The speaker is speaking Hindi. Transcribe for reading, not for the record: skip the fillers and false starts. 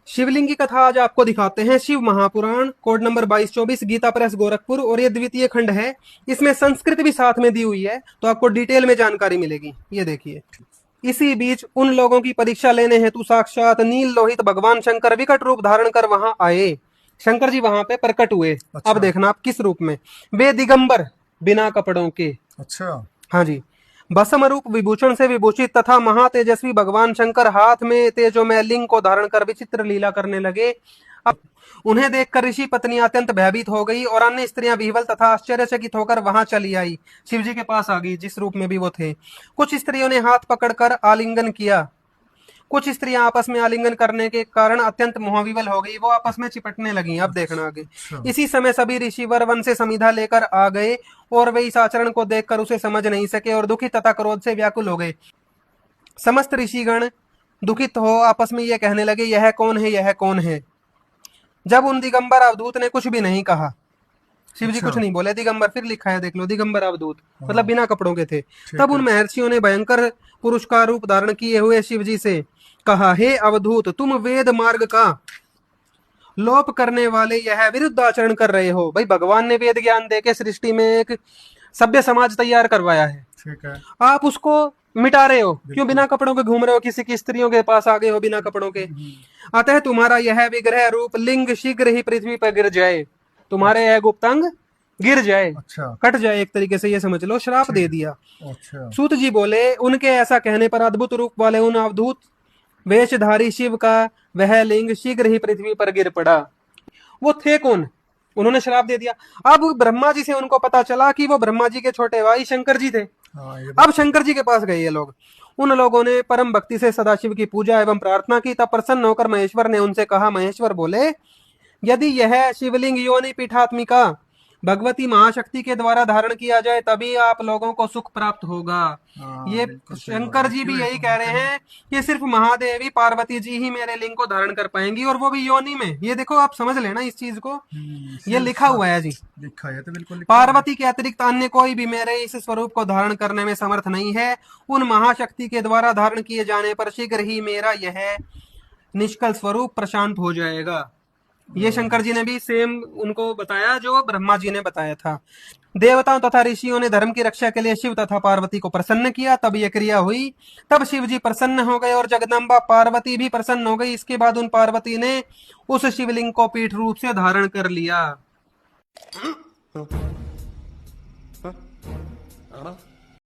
शिवलिंग की कथा आज आपको दिखाते हैं। Shiv Mahapuran, code number 2224, Gita Press Gorakhpur, और ये द्वितीय खंड है। इसमें संस्कृत भी साथ में दी हुई है, तो आपको डिटेल में जानकारी मिलेगी। ये देखिए। इसी बीच उन लोगों की परीक्षा लेने हेतु साक्षात नील लोहित भगवान शंकर विकट रूप धारण कर वहां आए। शंकर जी वहां पे प्रकट हुए। अच्छा। अब देखना आप किस रूप में। वे दिगंबर, बिना कपड़ों के। अच्छा। हाँ जी। भस्म रूप विभूषण से विभूषित तथा महातेजस्वी भगवान शंकर हाथ में तेजोमय लिंग को धारण कर विचित्र लीला करने लगे। अब उन्हें देखकर ऋषि पत्नी अत्यंत भयभीत हो गई और अन्य स्त्रियां विह्वल तथा आश्चर्यचकित होकर वहां चली आई। शिव जी के पास आ गई, जिस रूप में भी वो थे। कुछ स्त्रियों ने हाथ पकड़कर आलिंगन किया। कुछ स्त्रियां आपस में आलिंगन करने के कारण अत्यंत मोहविवल हो गई, वो आपस में चिपटने लगी। अब देखना आगे। अच्छा। इसी समय सभी ऋषिवर वन से समिधा लेकर आ गए और वे इस आचरण को देखकर उसे समझ नहीं सके और दुखित तथा क्रोध से व्याकुल हो गए। समस्त ऋषिगण दुखित हो आपस में ये कहने लगे, यह कौन है, यह कौन है। जब उन दिगंबर अवधूत ने कुछ भी नहीं कहा, शिव जी अच्छा। कुछ नहीं बोले। दिगंबर फिर लिखा है, देख लो, दिगंबर अवधूत मतलब हाँ। बिना कपड़ों के थे। तब ठीक उन है। महर्षियों ने भयंकर पुरुष का रूप धारण किए हुए शिव जी से कहा, हे अवधूत, तुम वेद मार्ग का लोप करने वाले यह विरुद्ध आचरण कर रहे हो। भाई, भगवान ने वेद ज्ञान देके सृष्टि में एक सभ्य समाज तैयार करवाया है, ठीक है। आप उसको मिटा रहे हो। क्यों बिल्कुल। बिना कपड़ों के घूम रहे हो, किसी की स्त्रियों के पास आ गए हो बिना कपड़ों के। अतः तुम्हारा यह विग्रह रूप लिंग शीघ्र ही पृथ्वी पर गिर जाए। तुम्हारे अच्छा। यह गुप्तांग गिर जाए, अच्छा। कट जाए, एक तरीके से ये समझ लो, श्राप ठीक दे है। दिया। अच्छा। सूत जी बोले, उनके ऐसा कहने पर अद्भुत रूप वाले उन अवधूत वेशधारी शिव का वह लिंग शीघ्र ही पृथ्वी पर गिर पड़ा। वो थे कौन? उन्होंने श्राप दे दिया। अब ब्रह्मा जी से उनको पता चला कि वो ब्रह्मा जी के छोटे भाई शंकर जी थे। हाँ, ये अब बात तो शंकर जी के पास गए ये लोग। उन लोगों ने परम भक्ति से सदाशिव की पूजा एवं प्रार्थना की। तब प्रसन्न होकर महेश्वर ने उनसे कहा, महेश्वर बोले, यदि यह शिवलिंग योनि पीठात्मिका भगवती महाशक्ति के द्वारा धारण किया जाए तभी आप लोगों को सुख प्राप्त होगा। हाँ, ये बिल्कुल सही बात शंकर है। जी क्यों भी यही ऐसा कह मानते रहे हो? हैं कि सिर्फ महादेवी पार्वती जी ही मेरे लिंग को धारण कर पाएंगी, और वो भी योनि में। ये देखो, आप समझ लेना इस चीज को। ये शिव लिखा हुआ है जी। लिखा है तो बिल्कुल लिखा हुआ है। पार्वती के अतिरिक्त अन्य कोई भी मेरे इस स्वरूप को धारण करने में समर्थ नहीं है। उन महाशक्ति के द्वारा धारण किए जाने पर शीघ्र ही मेरा यह निष्कल स्वरूप प्रशांत हो जाएगा। ये शंकर जी ने भी सेम उनको बताया जो ब्रह्मा जी ने बताया था। देवताओं तथा ऋषियों ने धर्म की रक्षा के लिए शिव तथा पार्वती को प्रसन्न किया, तब यह क्रिया हुई। तब शिव जी प्रसन्न हो गए और जगदम्बा पार्वती भी प्रसन्न हो गई। इसके बाद उन पार्वती ने उस शिवलिंग को पीठ रूप से धारण कर लिया।